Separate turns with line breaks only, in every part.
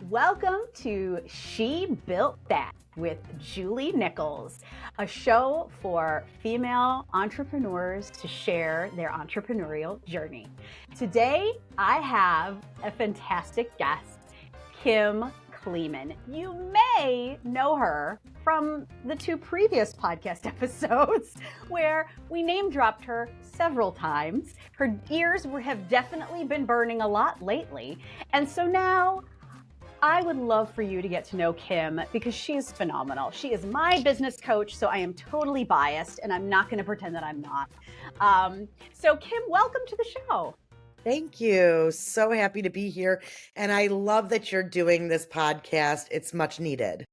Welcome to She Built That with Julie Nichols, a show for female entrepreneurs to share their entrepreneurial journey. Today, I have a fantastic guest, Kim Kleeman. You may know her from the two previous podcast episodes where we name dropped her several times. Her ears have definitely been burning a lot lately. And so now I would love for you to get to know Kim because she is phenomenal. She is my business coach, so I am totally biased and I'm not going to pretend that I'm not. So Kim, welcome to the show.
Thank you. So happy to be here. And I love that you're doing this podcast. It's much needed.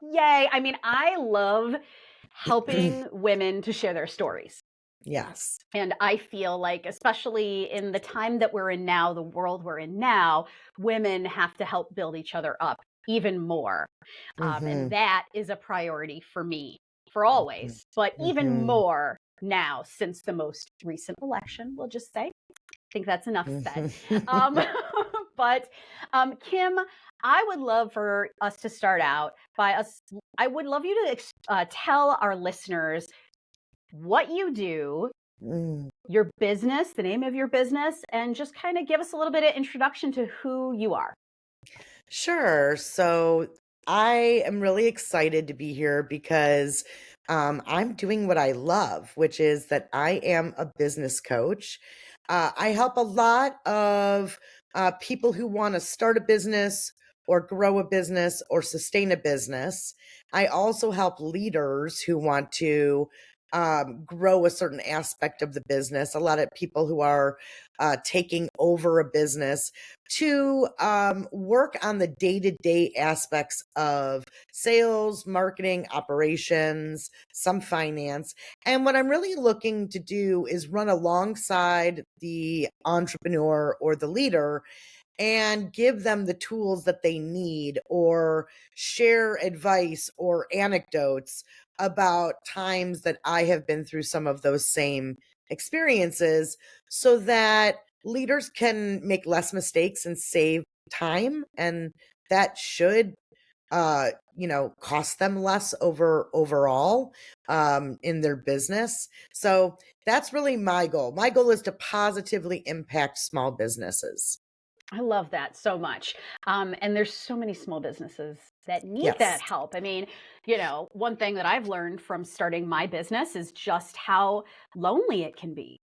Yay. I mean, I love helping women to share their stories.
Yes.
And I feel like, especially in the time that we're in now, the world we're in now, women have to help build each other up even more. And that is a priority for me for always, but even more now since the most recent election, we'll just say. I think that's enough said. But Kim, I would love for us to start out by I would love you to tell our listeners what you do, your business, the name of your business, and just kind of give us a little bit of introduction to who you are.
Sure. So I am really excited to be here because I'm doing what I love, which is that I am a business coach. I help a lot of people who want to start a business or grow a business or sustain a business. I also help leaders who want to grow a certain aspect of the business. A lot of people who are taking over a business to work on the day-to-day aspects of sales, marketing, operations, some finance. And what I'm really looking to do is run alongside the entrepreneur or the leader and give them the tools that they need or share advice or anecdotes about times that I have been through some of those same experiences so that leaders can make less mistakes and save time. And that should cost them less overall in their business. So that's really my goal. My goal is to positively impact small businesses.
I love that so much. And there's so many small businesses that need that help. I mean, one thing that I've learned from starting my business is just how lonely it can be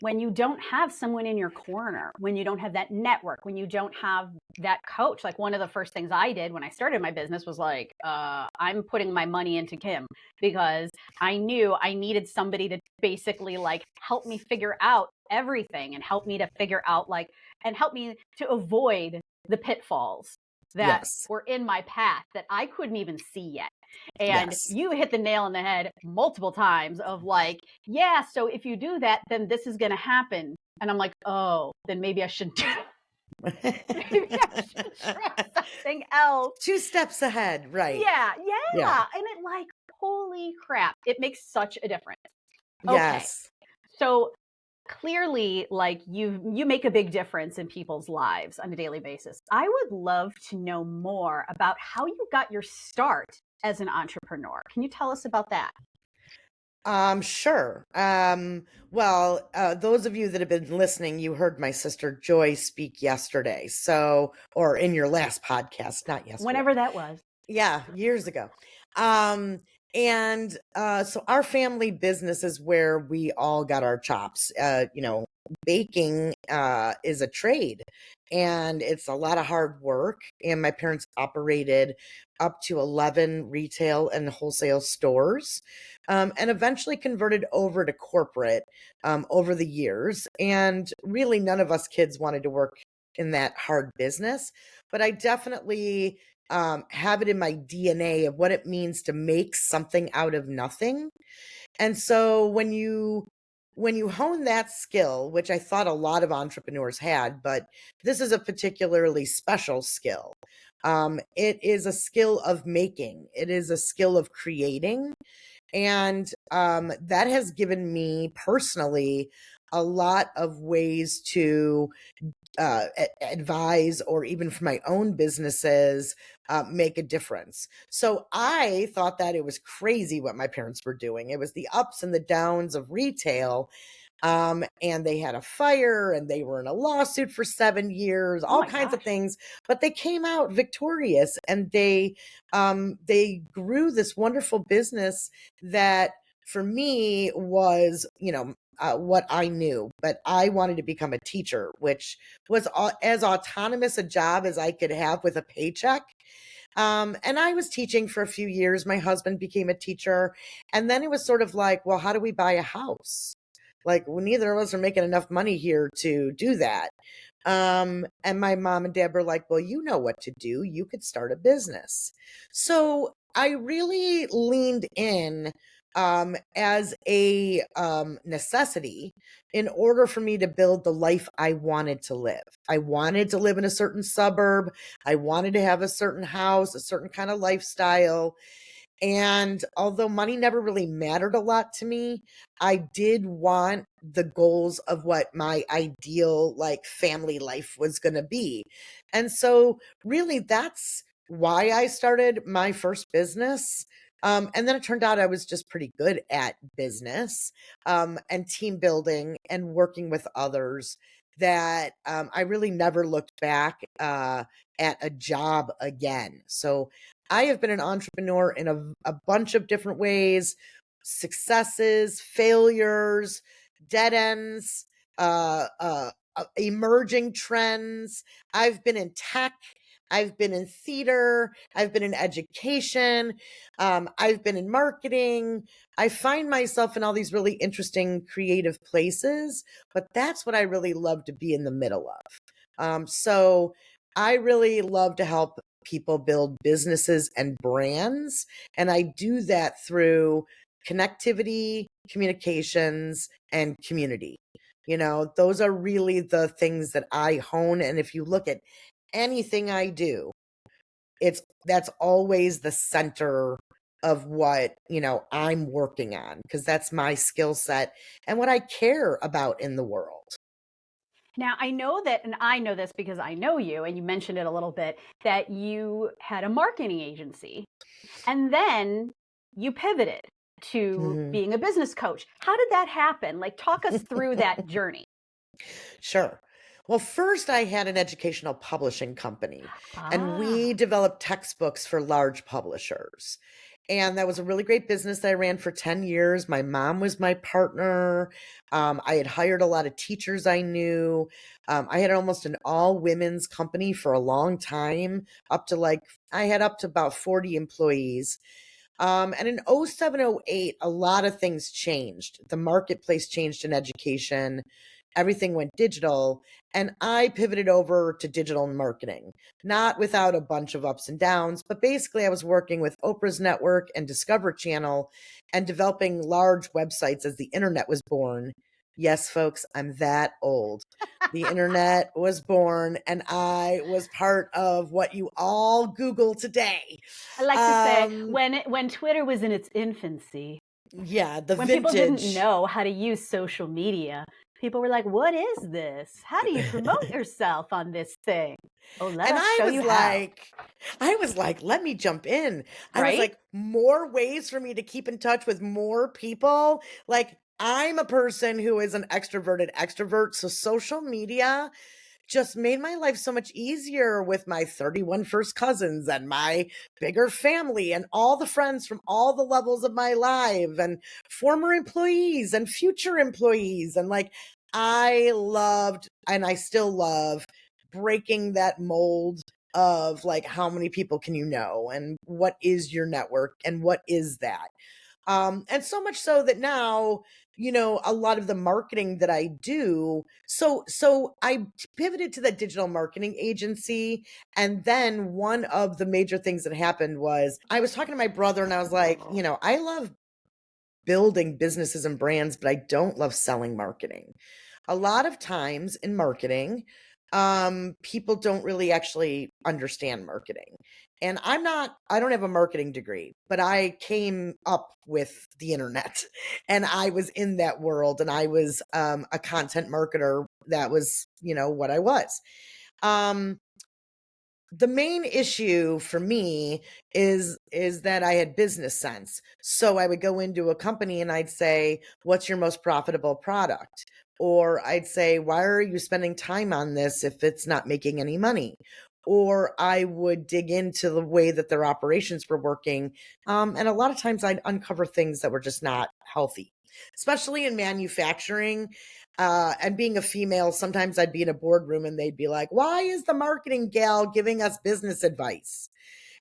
when you don't have someone in your corner, when you don't have that network, when you don't have that coach. Like, one of the first things I did when I started my business was like, I'm putting my money into Kim because I knew I needed somebody to basically like help me figure out everything and help me to figure out and help me to avoid the pitfalls that were in my path that I couldn't even see yet. And you hit the nail on the head multiple times of like, yeah, so if you do that, then this is going to happen. And I'm like, oh, then maybe I should maybe I should try something else.
2 steps ahead, right?
Yeah. And it like, holy crap, it makes such a difference.
Yes.
Okay. So clearly, like, you make a big difference in people's lives on a daily basis. I would love to know more about how you got your start as an entrepreneur. Can you tell us about that?
Sure. Well, those of you that have been listening, you heard my sister Joy speak yesterday. Or in your last podcast, not yesterday.
Whenever that was.
Yeah, years ago. So our family business is where we all got our chops. Baking is a trade and it's a lot of hard work. And my parents operated up to 11 retail and wholesale stores and eventually converted over to corporate over the years. And really, none of us kids wanted to work in that hard business, but I definitely have it in my DNA of what it means to make something out of nothing. And so when you hone that skill, which I thought a lot of entrepreneurs had, but this is a particularly special skill. It is a skill of making. It is a skill of creating. And that has given me personally a lot of ways to advise, or even for my own businesses, make a difference. So I thought that it was crazy what my parents were doing. It was the ups and the downs of retail. And they had a fire and they were in a lawsuit for 7 years,
Oh
all
my
kinds of
gosh.
things, but they came out victorious, and they grew this wonderful business that for me was, what I knew, but I wanted to become a teacher, which was as autonomous a job as I could have with a paycheck. And I was teaching for a few years. My husband became a teacher. And then it was sort of like, well, how do we buy a house? Like, well, neither of us are making enough money here to do that. And my mom and dad were like, well, you know what to do. You could start a business. So I really leaned in as a necessity in order for me to build the life I wanted to live. I wanted to live in a certain suburb. I wanted to have a certain house, a certain kind of lifestyle. And although money never really mattered a lot to me, I did want the goals of what my ideal like family life was going to be. And so really that's why I started my first business. And then it turned out I was just pretty good at business, and team building and working with others, that I really never looked back at a job again. So I have been an entrepreneur in a bunch of different ways: successes, failures, dead ends, emerging trends. I've been in tech. I've been in theater. I've been in education. I've been in marketing. I find myself in all these really interesting creative places, but that's what I really love to be in the middle of. So I really love to help people build businesses and brands. And I do that through connectivity, communications, and community. Those are really the things that I hone. And if you look at anything I do, that's always the center of what, I'm working on, because that's my skill set and what I care about in the world.
Now, I know that, and I know this because I know you, and you mentioned it a little bit, that you had a marketing agency and then you pivoted to
Mhm.
being a business coach. How did that happen? Like, talk us through that journey.
Sure. Well, first, I had an educational publishing company, and we
Ah,
developed textbooks for large publishers. And that was a really great business that I ran for 10 years. My mom was my partner. I had hired a lot of teachers I knew. I had almost an all women's company for a long time, I had up to about 40 employees. And in 07, 08, a lot of things changed. The marketplace changed in education. Everything went digital. And I pivoted over to digital marketing, not without a bunch of ups and downs, but basically I was working with Oprah's network and Discover Channel and developing large websites as the internet was born. Yes, folks, I'm that old. The internet was born, and I was part of what you all Google today.
I like to say
Um,
when Twitter was in its infancy,
yeah, the
when people didn't
vintage.
know how to use social media, people were like, "What is this? How do you promote yourself on this thing?" Oh, let
And
us show you how,
I was like, let me jump in. I was
right?
like, more ways for me to keep in touch with more people. Like, I'm a person who is an extroverted extrovert. So social media just made my life so much easier with my 31 first cousins and my bigger family and all the friends from all the levels of my life and former employees and future employees. And like, I loved, and I still love, breaking that mold of like, how many people can you know, and what is your network, and what is that? And so much so that now, a lot of the marketing that I do. So I pivoted to that digital marketing agency. And then one of the major things that happened was I was talking to my brother, and I was like, I love building businesses and brands, but I don't love selling marketing. A lot of times in marketing, people don't really actually understand marketing. And I don't have a marketing degree, but I came up with the internet and I was in that world, and I was a content marketer that was, what I was. Um, the main issue for me is that I had business sense. So I would go into a company and I'd say, "What's your most profitable product?" Or I'd say, "Why are you spending time on this if it's not making any money?" Or I would dig into the way that their operations were working. And a lot of times I'd uncover things that were just not healthy, especially in manufacturing. And being a female, sometimes I'd be in a boardroom and they'd be like, "Why is the marketing gal giving us business advice?"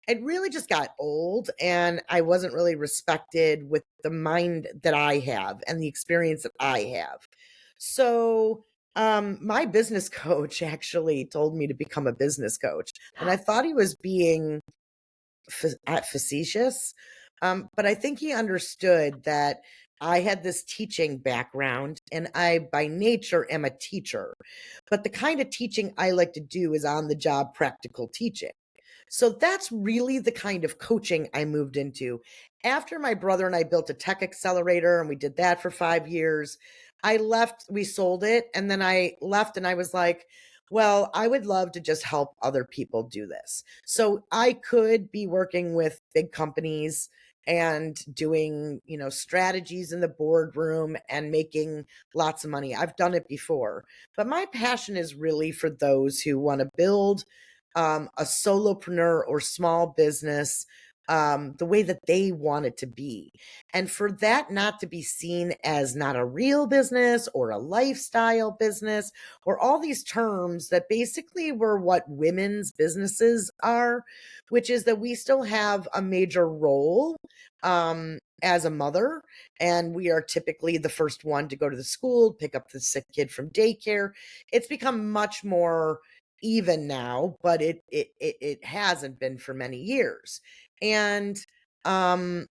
It really just got old, and I wasn't really respected with the mind that I have and the experience that I have. So, my business coach actually told me to become a business coach, and I thought he was being facetious. But I think he understood that I had this teaching background and I, by nature, am a teacher. But the kind of teaching I like to do is on the job practical teaching. So that's really the kind of coaching I moved into. After my brother and I built a tech accelerator and we did that for 5 years, I left, we sold it, and then I left and I was like, well, I would love to just help other people do this. So I could be working with big companies and doing, strategies in the boardroom and making lots of money. I've done it before. But my passion is really for those who want to build a solopreneur or small business the way that they want it to be. And for that not to be seen as not a real business or a lifestyle business or all these terms that basically were what women's businesses are, which is that we still have a major role as a mother, and we are typically the first one to go to the school, pick up the sick kid from daycare. It's become much more even now, but it hasn't been for many years. And um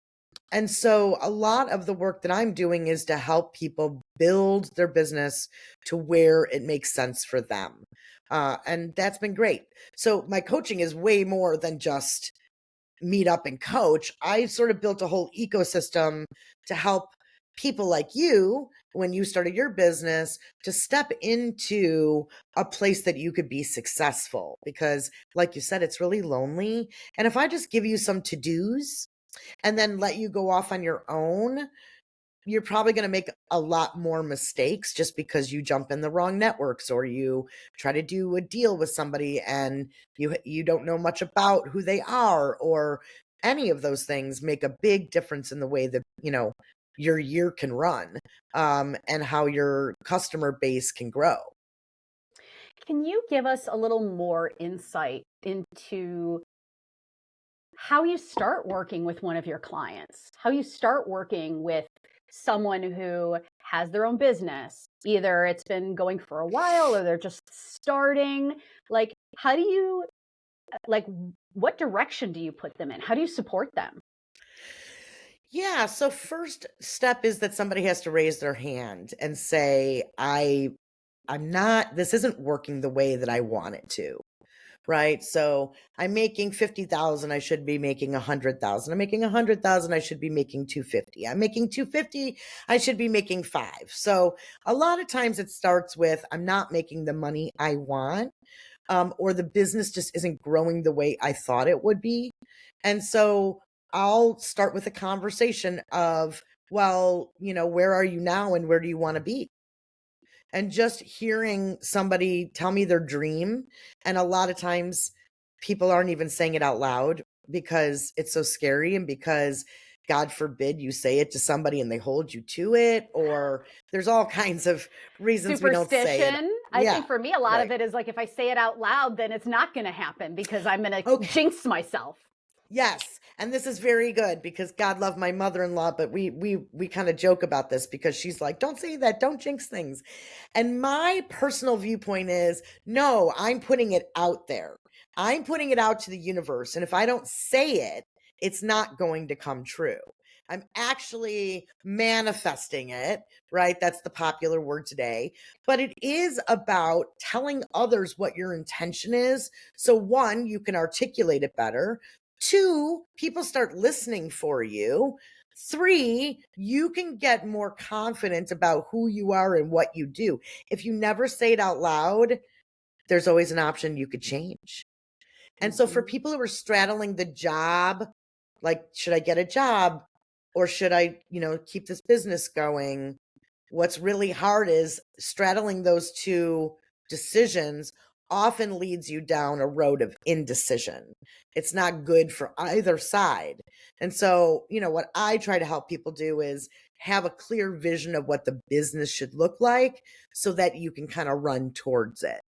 and so a lot of the work that I'm doing is to help people build their business to where it makes sense for them. And that's been great. So my coaching is way more than just meet up and coach. I sort of built a whole ecosystem to help people like you when you started your business to step into a place that you could be successful because like you said it's really lonely, and if I just give you some to-dos and then let you go off on your own, you're probably going to make a lot more mistakes just because you jump in the wrong networks or you try to do a deal with somebody and you don't know much about who they are, or any of those things make a big difference in the way that your year can run, and how your customer base can grow.
Can you give us a little more insight into how you start working with one of your clients, how you start working with someone who has their own business? Either it's been going for a while or they're just starting. Like, how do you, like, what direction do you put them in? How do you support them?
Yeah, so first step is that somebody has to raise their hand and say, I'm not, this isn't working the way that I want it to. Right? So I'm making 50,000, I should be making 100,000. I'm making 100,000, I should be making 250. I'm making 250, I should be making 5. So a lot of times it starts with I'm not making the money I want, or the business just isn't growing the way I thought it would be. And so I'll start with a conversation of, well, where are you now and where do you want to be? And just hearing somebody tell me their dream, and a lot of times people aren't even saying it out loud because it's so scary, and because God forbid you say it to somebody and they hold you to it, or there's all kinds of reasons we don't say it.
Superstition. I
Yeah,
think for me, a lot of
right.
it is like if I say it out loud, then it's not going to happen because I'm going to
Okay.
jinx myself.
Yes, and this is very good because God love my mother-in-law, but we kind of joke about this because she's like, "Don't say that, don't jinx things." And my personal viewpoint is, no, I'm putting it out there. I'm putting it out to the universe, and if I don't say it, it's not going to come true. I'm actually manifesting it, right? That's the popular word today. But it is about telling others what your intention is. So one, you can articulate it better. Two, people start listening for you. Three, you can get more confident about who you are and what you do. If you never say it out loud, there's always an option you could change. And so for
Mhm.
people who are straddling the job, like, should I get a job or should I, keep this business going? What's really hard is straddling those two decisions often leads you down a road of indecision. It's not good for either side. And so, what I try to help people do is have a clear vision of what the business should look like so that you can kind of run towards it.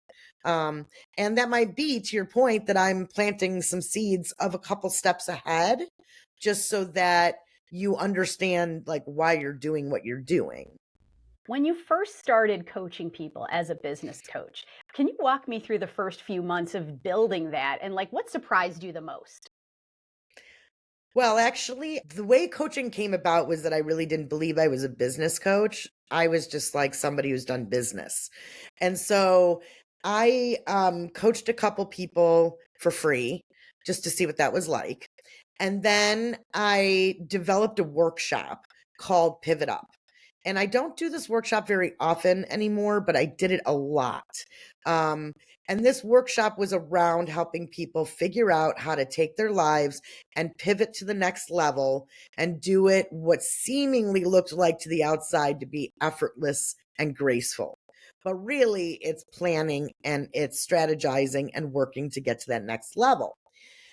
Um, and that might be, to your point, that I'm planting some seeds of a couple steps ahead just so that you understand like why you're doing what you're doing.
When you first started coaching people as a business coach, can you walk me through the first few months of building that and like what surprised you the most?
Well, actually, the way coaching came about was that I really didn't believe I was a business coach. I was just like somebody who's done business. And so I coached a couple people for free just to see what that was like. And then I developed a workshop called Pivot Up. And I don't do this workshop very often anymore, but I did it a lot. Um, and this workshop was around helping people figure out how to take their lives and pivot to the next level and do it what seemingly looked like to the outside to be effortless and graceful. But really, it's planning and it's strategizing and working to get to that next level.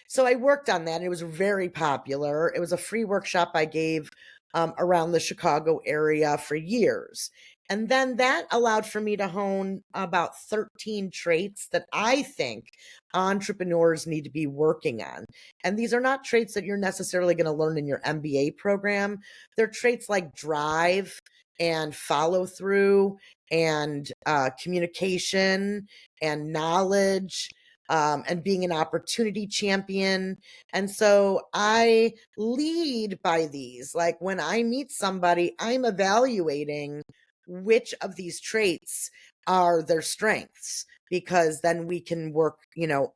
So I worked on that. It was very popular. It was a free workshop I gave around the Chicago area for years. And then that allowed for me to hone about 13 traits that I think entrepreneurs need to be working on. And these are not traits that you're necessarily going to learn in your MBA program. They're traits like drive and follow through and communication and knowledge, and being an opportunity champion. And so I lead by these. Like when I meet somebody, I'm evaluating which of these traits are their strengths because then we can work,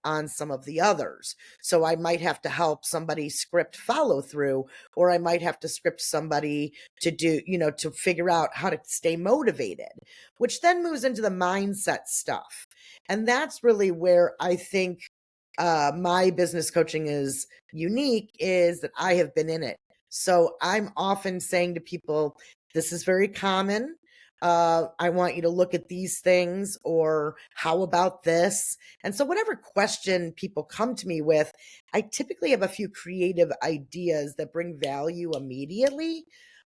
on some of the others. So I might have to help somebody script follow through, or I might have to script somebody to do, to figure out how to stay motivated, which then moves into the mindset stuff. And that's really where I think my business coaching is unique, is that I have been in it. So I'm often saying to people, this is very common. I want you to look at these things, or how about this? And so, whatever question people come to me with, I typically have a few creative ideas that bring value immediately.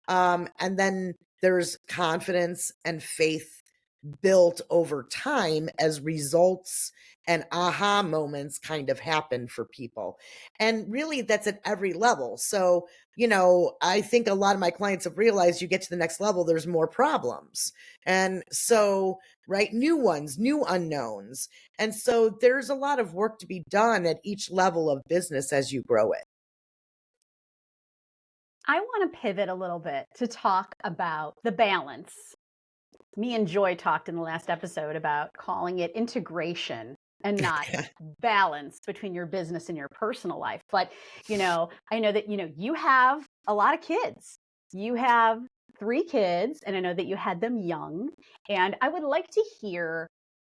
And then there's confidence and faith built over time as results and aha moments kind of happen for people. And really, that's at every level. So, I think a lot of my clients have realized you get to the next level, there's more problems. And so, right, new ones, new unknowns. And so, there's a lot of work to be done at each level of business as you grow it.
I want to pivot a little bit to talk about the balance. Me and Joy talked in the last episode about calling it integration and not balance between your business and your personal life. But, I know that, you have a lot of kids. You have 3 kids, and I know that you had them young. And I would like to hear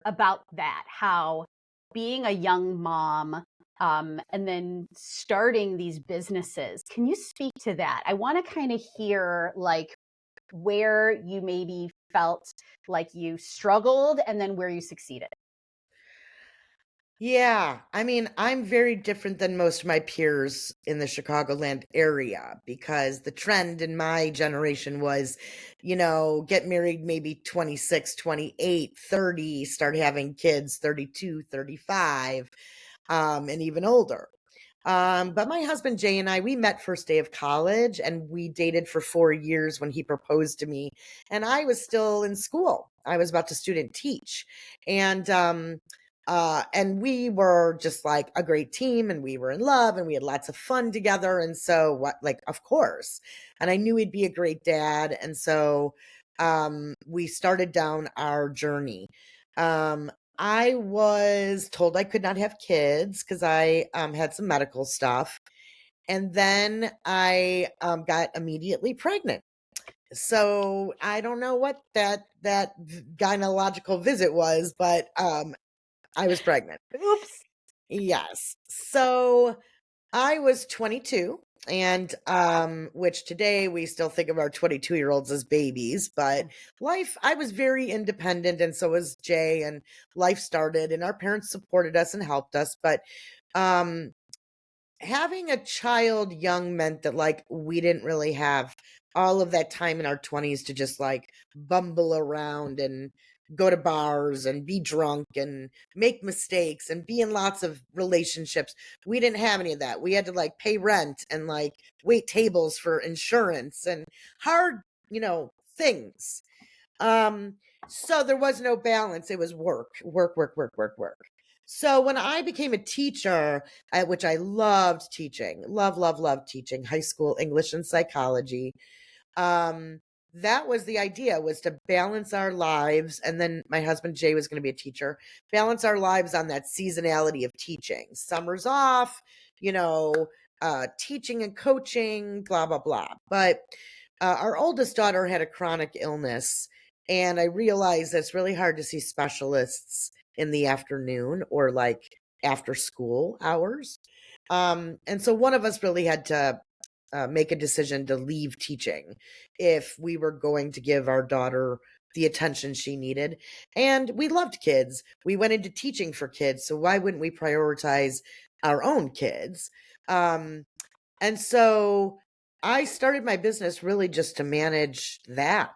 about that, how being a young mom, and then starting these businesses. Can you speak to that? I want to kind of hear like where you maybe felt like you struggled and then where you succeeded.
Yeah, I mean, I'm very different than most of my peers in the Chicagoland area because the trend in my generation was, get married maybe 26, 28, 30, start having kids 32, 35, and even older. But my husband Jay and I, we met first day of college and we dated for 4 years when he proposed to me. And I was still in school. I was about to student teach. And we were just like a great team and we were in love and we had lots of fun together. And so what, like, of course. And I knew he'd be a great dad. And so we started down our journey. Um, I was told I could not have kids because I had some medical stuff. And then I got immediately pregnant. So I don't know what that gynecological visit was, but I was pregnant.
Oops.
Yes. So I was 22, and which today we still think of our 22-year-olds as babies, but I was very independent, and so was Jay, and life started, and our parents supported us and helped us. But um having a child young meant that like we didn't really have all of that time in our 20s to just like bumble around and go to bars and be drunk and make mistakes and be in lots of relationships. We didn't have any of that. We had to like pay rent and like wait tables for insurance and hard, things. um, so there was no balance. It was work, work, work, work, work, work. So when I became a teacher, which I loved teaching, love teaching high school English and psychology, um, that was the idea, was to balance our lives. And then my husband Jay was going to be a teacher, balance our lives on that seasonality of teaching. Summers off, you know, teaching and coaching, blah, blah, blah. But our oldest daughter had a chronic illness, and I realized that it's really hard to see specialists in the afternoon or like after school hours. And so one of us really had to make a decision to leave teaching if we were going to give our daughter the attention she needed. And we loved kids. We went into teaching for kids. So why wouldn't we prioritize our own kids? And so I started my business really just to manage that,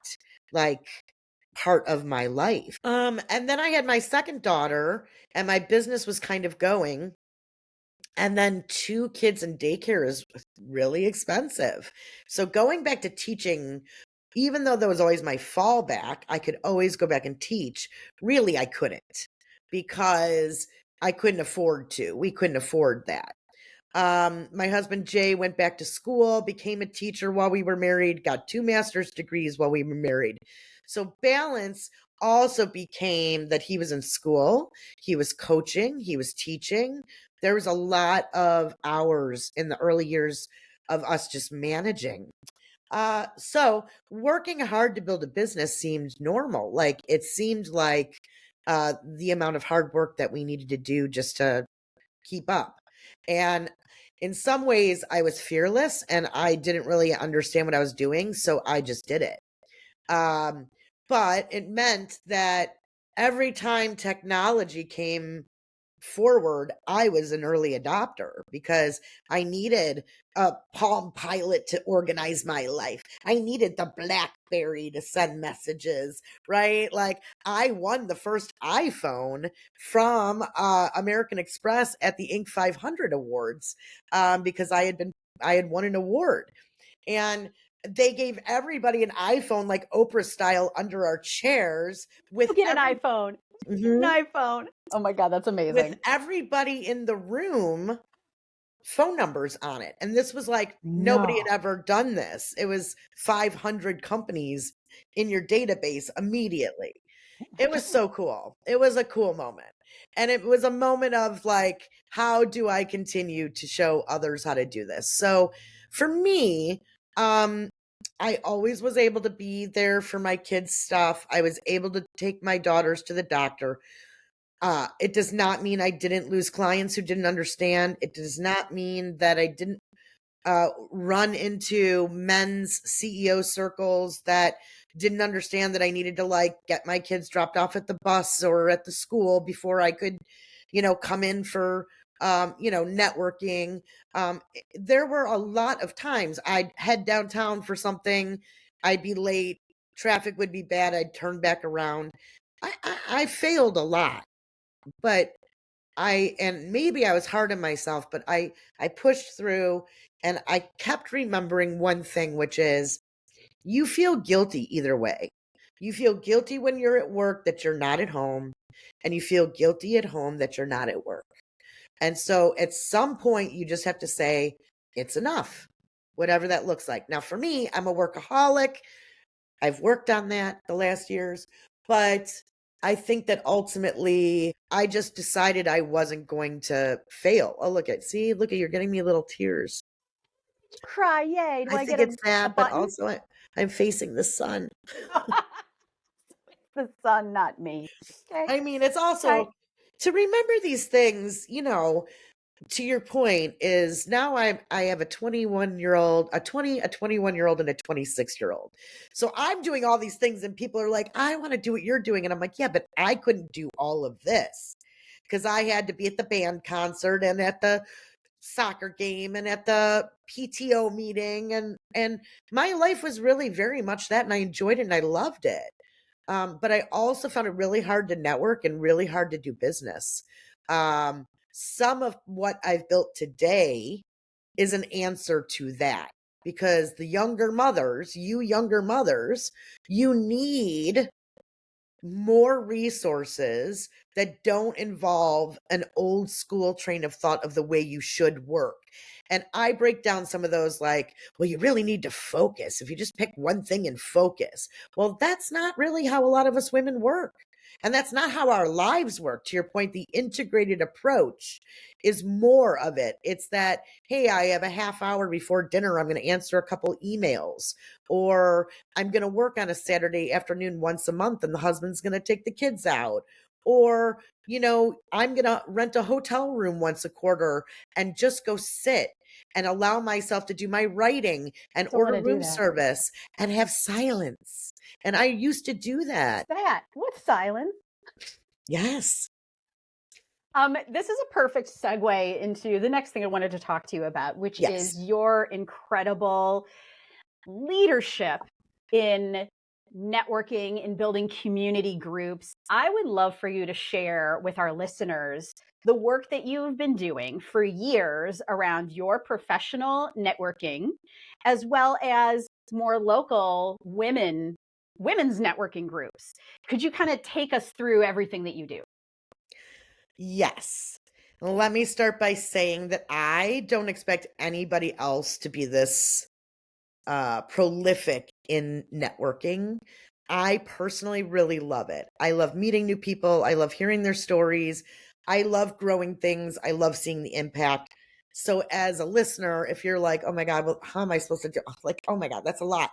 like, part of my life. And then I had my second daughter, and my business was kind of going. And then 2 kids in daycare is really expensive. So going back to teaching, even though that was always my fallback, I could always go back and teach. Really, I couldn't, because I couldn't afford to. We couldn't afford that. My husband Jay went back to school, became a teacher while we were married, got 2 master's degrees while we were married. So balance also became that he was in school, he was coaching, he was teaching. There was a lot of hours in the early years of us just managing. So working hard to build a business seemed normal. Like it seemed like the amount of hard work that we needed to do just to keep up. And in some ways, I was fearless and I didn't really understand what I was doing. So I just did it. Um, but it meant that every time technology came forward, I was an early adopter because I needed a Palm Pilot to organize my life. I needed the BlackBerry to send messages, right? Like I won the first iPhone from American Express at the Inc. 500 Awards because I had won an award, and they gave everybody an iPhone like Oprah style under our chairs with
You get an
every.
iPhone. An
Mhm.
iPhone. Oh my God, that's
With
amazing.
everybody in the room phone numbers on it. And this was like nobody
No.
had ever done this. It was 500 companies in your database immediately.
Oh my
It was
God.
so cool. It was a cool moment. And it was a moment of like, how do I continue to show others how to do this? So for me, um, I always was able to be there for my kids' stuff. I was able to take my daughters to the doctor. It does not mean I didn't lose clients who didn't understand. It does not mean that I didn't run into men's CEO circles that didn't understand that I needed to like get my kids dropped off at the bus or at the school before I could, come in for, networking. There were a lot of times I'd head downtown for something, I'd be late, traffic would be bad, I'd turn back around. I failed a lot, but and maybe I was hard on myself, but I pushed through, and I kept remembering one thing, which is you feel guilty either way. You feel guilty when you're at work that you're not at home, and you feel guilty at home that you're not at work. And so at some point you just have to say it's enough, whatever that looks like. Now for me, I'm a workaholic. I've worked on that the last years, but I think that ultimately I just decided I wasn't going to fail. Oh, look at, see, look at, you're getting me little tears.
Cry, yay. Do
I
I
think
get
it's
a
that, but
button?
also I'm facing the sun.
The sun, not me. Okay.
I mean, it's
Okay.
also to remember these things, to your point is now I have a 21-year-old, a 21-year-old and a 26-year-old. So I'm doing all these things and people are like, "I want to do what you're doing." And I'm like, "Yeah, but I couldn't do all of this because I had to be at the band concert and at the soccer game and at the PTO meeting and my life was really very much that and I enjoyed it and I loved it. But I also found it really hard to network and really hard to do business. Some of what I've built today is an answer to that because the younger mothers, you need more resources that don't involve an old school train of thought of the way you should work. And I break down some of those like, well, you really need to focus. If you just pick one thing and focus, well, that's not really how a lot of us women work. And that's not how our lives work. To your point, the integrated approach is more of it. It's that, hey, I have a half hour before dinner. I'm going to answer a couple emails, or I'm going to work on a Saturday afternoon once a month and the husband's going to take the kids out. Or, I'm going to rent a hotel room once a quarter and just go sit and allow myself to do my writing and
Don't want
order
to do
room
that.
service and have silence. And I used to do
What's
that.
that? What's silence?
Yes.
This is a perfect segue into the next thing I wanted to talk to you about, which
Yes.
is your incredible leadership in networking and building community groups. I would love for you to share with our listeners the work that you've been doing for years around your professional networking, as well as more local women's networking groups. Could you kind of take us through everything that you do?
Yes. Let me start by saying that I don't expect anybody else to be this prolific in networking. I personally really love it. I love meeting new people. I love hearing their stories. I love growing things. I love seeing the impact. So as a listener, if you're like, "Oh my God, well, how am I supposed to do?" Like, "Oh my God, that's a lot."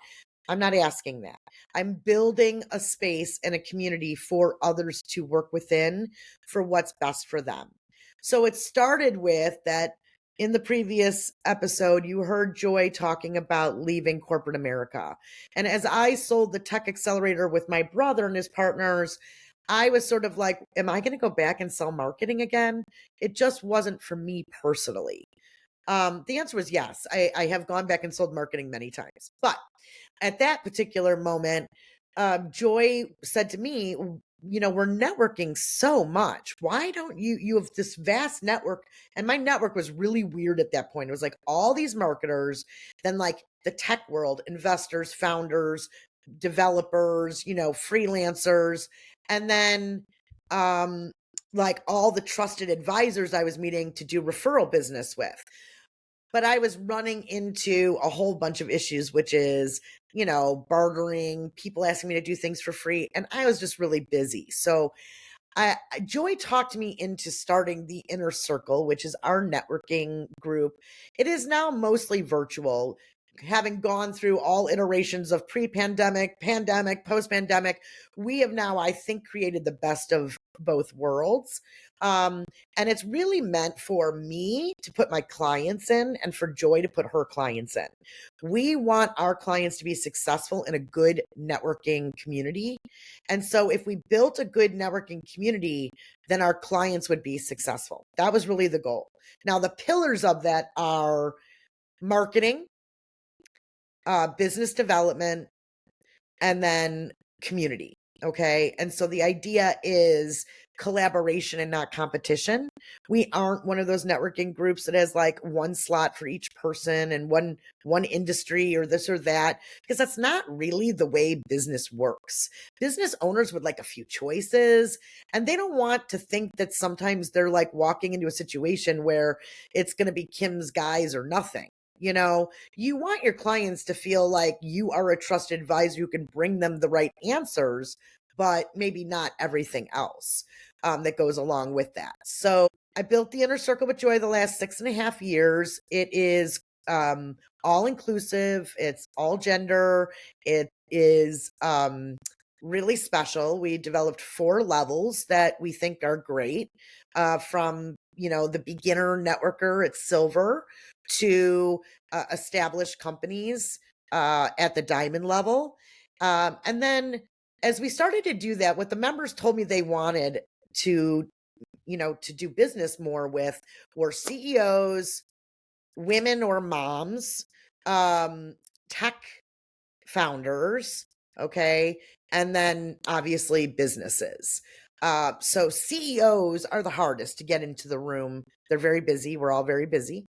I'm not asking that. I'm building a space and a community for others to work within for what's best for them. So it started with that in the previous episode, you heard Joy talking about leaving corporate America. And as I sold the tech accelerator with my brother and his partners, I was sort of like, am I going to go back and sell marketing again? It just wasn't for me personally. The answer was yes. I have gone back and sold marketing many times. But at that particular moment, Joy said to me, we're networking so much. Why don't you have this vast network? And my network was really weird at that point. It was like all these marketers, then like the tech world, investors, founders, developers, freelancers, and then like all the trusted advisors I was meeting to do referral business with. But I was running into a whole bunch of issues, which is, bartering, people asking me to do things for free. And I was just really busy. So Joy talked me into starting the Inner Circle, which is our networking group. It is now mostly virtual, having gone through all iterations of pre-pandemic, pandemic, post-pandemic. We have now, I think, created the best of both worlds. Um, and it's really meant for me to put my clients in and for Joy to put her clients in. We want our clients to be successful in a good networking community. And so if we built a good networking community, then our clients would be successful. That was really the goal. Now, the pillars of that are marketing, business development, and then community. Okay. And so the idea is collaboration and not competition. We aren't one of those networking groups that has like one slot for each person and one industry or this or that, because that's not really the way business works. Business owners would like a few choices, and they don't want to think that sometimes they're like walking into a situation where it's going to be Kim's guys or nothing. You want your clients to feel like you are a trusted advisor who can bring them the right answers, but maybe not everything else that goes along with that. So I built the Inner Circle with Joy the last 6.5 years. It is all inclusive. It's all gender. It is really special. We developed 4 levels that we think are great, from the beginner networker at silver to established companies at the diamond level. And then as we started to do that, what the members told me they wanted to to do business more with were CEOs, women or moms, tech founders, okay, and then obviously businesses. So CEOs are the hardest to get into the room. They're very busy. We're all very busy.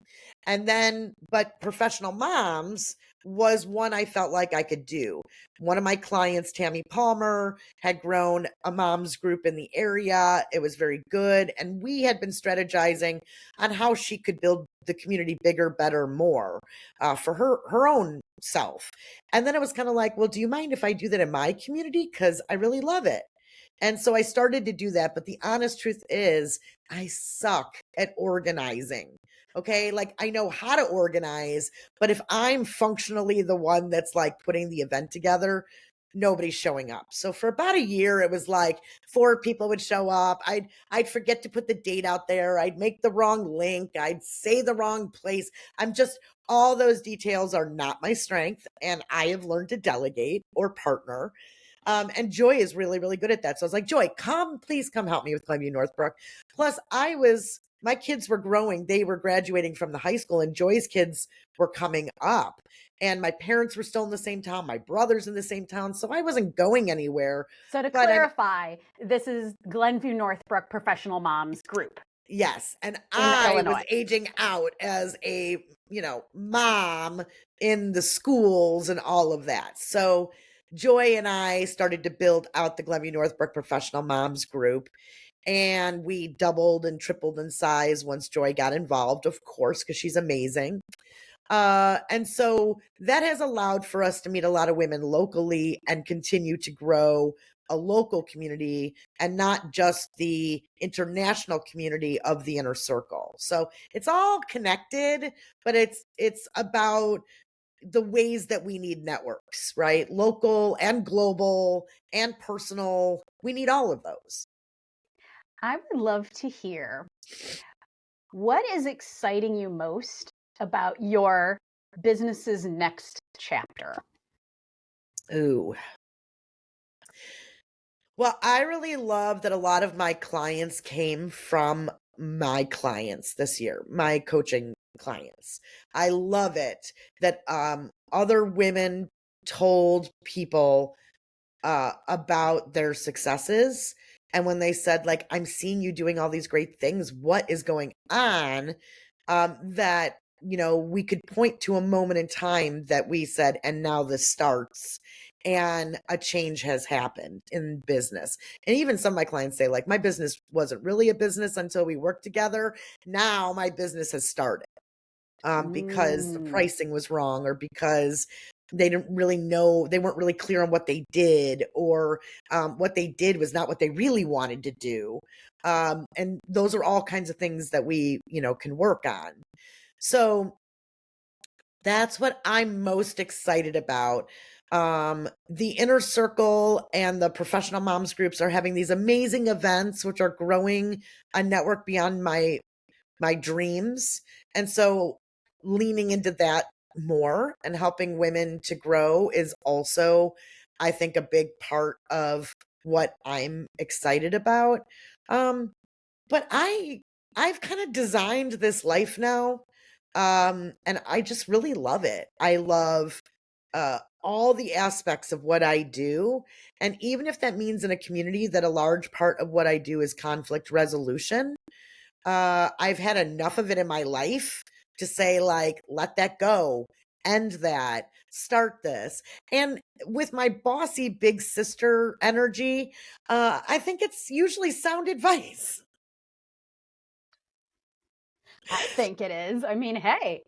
And then, but professional moms was one I felt like I could do. One of my clients, Tammy Palmer, had grown a mom's group in the area. It was very good. And we had been strategizing on how she could build the community bigger, better, more for her own self. And then it was kind of like, well, do you mind if I do that in my community? Because I really love it. And so I started to do that. But the honest truth is, I suck at organizing. Okay. Like I know how to organize, but if I'm functionally the one that's like putting the event together, nobody's showing up. So for about a year, it was like 4 people would show up. I'd forget to put the date out there. I'd make the wrong link. I'd say the wrong place. All those details are not my strength. And I have learned to delegate or partner. And Joy is really, really good at that. So I was like, Joy, please come help me with Glenview Northbrook. Plus my kids were growing. They were graduating from the high school and Joy's kids were coming up and my parents were still in the same town. My brother's in the same town. So I wasn't going anywhere.
So to clarify, this is Glenview Northbrook Professional Moms Group.
Yes. And I was aging out as a, mom in the schools and all of that. So Joy and I started to build out the Glenview Northbrook Professional Moms Group. And we doubled and tripled in size once Joy got involved, of course, because she's amazing. And so that has allowed for us to meet a lot of women locally and continue to grow a local community and not just the international community of the inner circle. So it's all connected, but it's about the ways that we need networks, right? Local and global and personal. We need all of those.
I would love to hear, what is exciting you most about your business's next chapter?
Ooh. Well, I really love that a lot of my clients came from my clients this year, my coaching clients. I love it that other women told people about their successes. And when they said, like, I'm seeing you doing all these great things, what is going on? That, we could point to a moment in time that we said, and now this starts. And a change has happened in business. And even some of my clients say, like, my business wasn't really a business until we worked together. Now my business has started because the pricing was wrong or because they didn't really know, they weren't really clear on what they did, or what they did was not what they really wanted to do. And those are all kinds of things that we, can work on. So that's what I'm most excited about. The inner circle and the professional moms groups are having these amazing events, which are growing a network beyond my dreams. And so leaning into that more and helping women to grow is also, I think, a big part of what I'm excited about. But I've kind of designed this life now. And I just really love it. I love all the aspects of what I do. And even if that means in a community that a large part of what I do is conflict resolution, I've had enough of it in my life to say, like, let that go, end that, start this. And with my bossy big sister energy, I think it's usually sound advice.
I think it is. I mean, hey,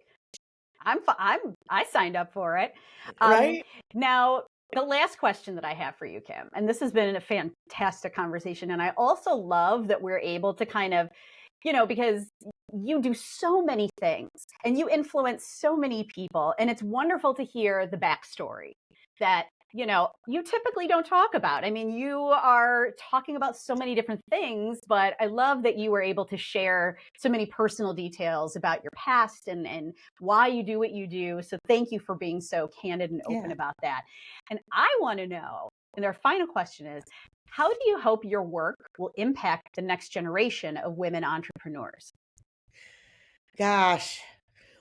I signed up for it.
Right?
Now, the last question that I have for you, Kim, and this has been a fantastic conversation, and I also love that we're able to kind of because you do so many things and you influence so many people. And it's wonderful to hear the backstory that, you typically don't talk about. I mean, you are talking about so many different things, but I love that you were able to share so many personal details about your past and why you do what you do. So thank you for being so candid and open
Yeah.
about that. And I want to know, and our final question is, how do you hope your work will impact the next generation of women entrepreneurs?
Gosh.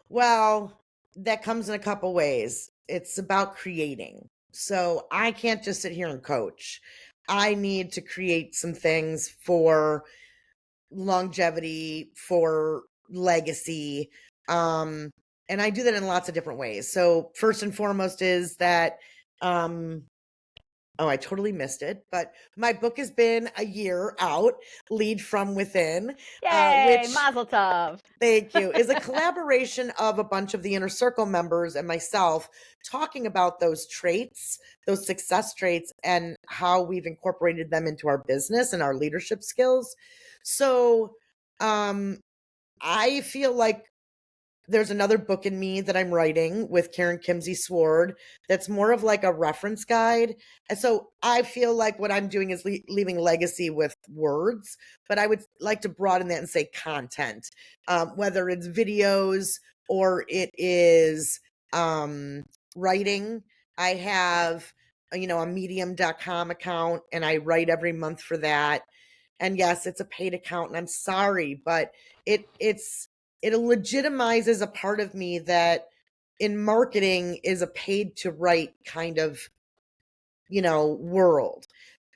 Well, that comes in a couple ways. It's about creating. So I can't just sit here and coach. I need to create some things for longevity, for legacy. Um, and I do that in lots of different ways. So first and foremost is that oh, I totally missed it. But my book has been a year out, Lead from Within,
Yay,
which,
mazel tov.
thank you, is a collaboration of a bunch of the Inner Circle members and myself talking about those traits, those success traits, and how we've incorporated them into our business and our leadership skills. So um, I feel like there's another book in me that I'm writing with Karen Kimsey Sword that's more of like a reference guide. And so I feel like what I'm doing is leaving legacy with words, but I would like to broaden that and say content, whether it's videos or it is writing. I have, a medium.com account and I write every month for that. And yes, it's a paid account and I'm sorry, but it legitimizes a part of me that in marketing is a paid to write kind of, world.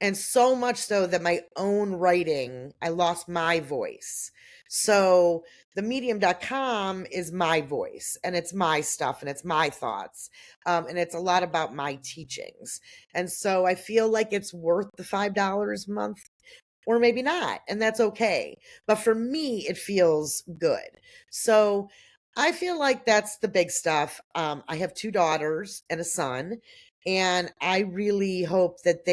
And so much so that my own writing, I lost my voice. So the medium.com is my voice and it's my stuff and it's my thoughts. And it's a lot about my teachings. And so I feel like it's worth the $5 a month or maybe not, and that's okay. But for me, it feels good. So I feel like that's the big stuff. I have two daughters and a son, and I really hope that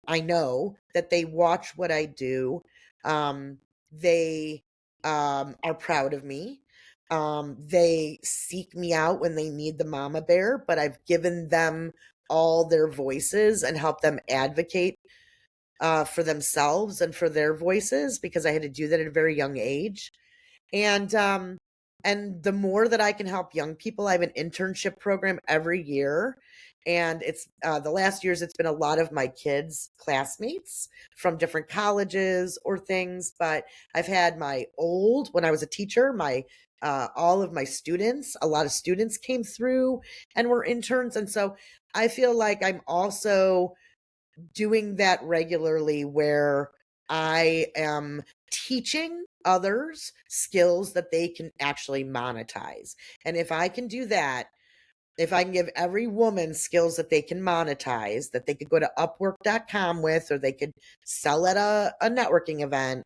I know that they watch what I do. They are proud of me. They seek me out when they need the mama bear, but I've given them all their voices and helped them advocate for themselves and for their voices because I had to do that at a very young age. And the more that I can help young people, I have an internship program every year. And it's the last years, it's been a lot of my kids' classmates from different colleges or things. But I've had when I was a teacher, all of my students, a lot of students came through and were interns. And so I feel like I'm also doing that regularly where I am teaching others skills that they can actually monetize. And if I can do that, if I can give every woman skills that they can monetize, that they could go to upwork.com with, or they could sell at a networking event,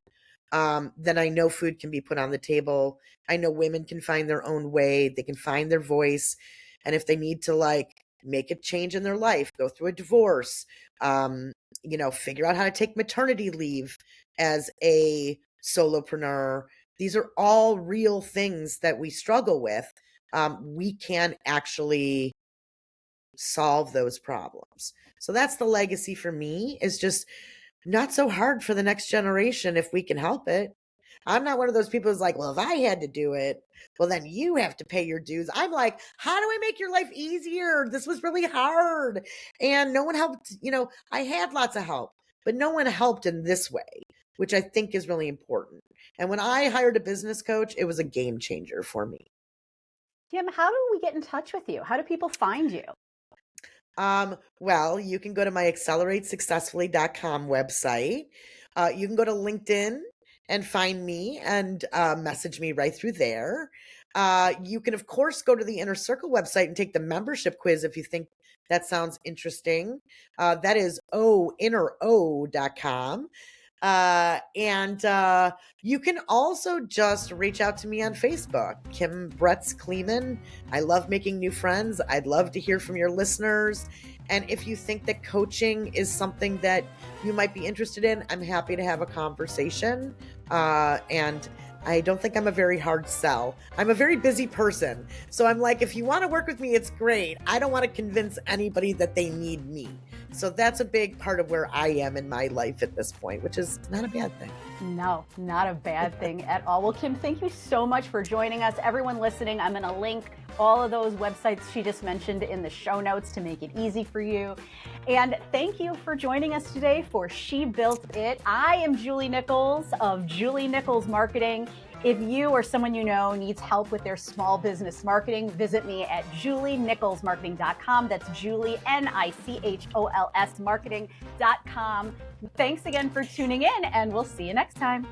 then I know food can be put on the table. I know women can find their own way. They can find their voice. And if they need to make a change in their life, go through a divorce, figure out how to take maternity leave as a solopreneur. These are all real things that we struggle with. We can actually solve those problems. So that's the legacy for me, is just not so hard for the next generation if we can help it. I'm not one of those people who's like, well, if I had to do it, well, then you have to pay your dues. I'm like, how do I make your life easier? This was really hard. And no one helped. I had lots of help, but no one helped in this way, which I think is really important. And when I hired a business coach, it was a game changer for me.
Jim, how do we get in touch with you? How do people find you?
Well, you can go to my acceleratesuccessfully.com website. You can go to LinkedIn and find me and message me right through there. You can, of course, go to the Inner Circle website and take the membership quiz if you think that sounds interesting. That is innero.com. And you can also just reach out to me on Facebook, Kim Bretz Kleeman. I love making new friends. I'd love to hear from your listeners. And if you think that coaching is something that you might be interested in, I'm happy to have a conversation. And I don't think I'm a very hard sell. I'm a very busy person. So I'm like, if you want to work with me, it's great. I don't want to convince anybody that they need me. So that's a big part of where I am in my life at this point, which is not a bad thing.
No, not a bad thing at all. Well, Kim, thank you so much for joining us. Everyone listening, I'm going to link all of those websites she just mentioned in the show notes to make it easy for you. And thank you for joining us today for She Built It. I am Julie Nichols of Julie Nichols Marketing. If you or someone you know needs help with their small business marketing, visit me at julienicholsmarketing.com. That's Julie, Nichols marketing.com. Thanks again for tuning in, and we'll see you next time.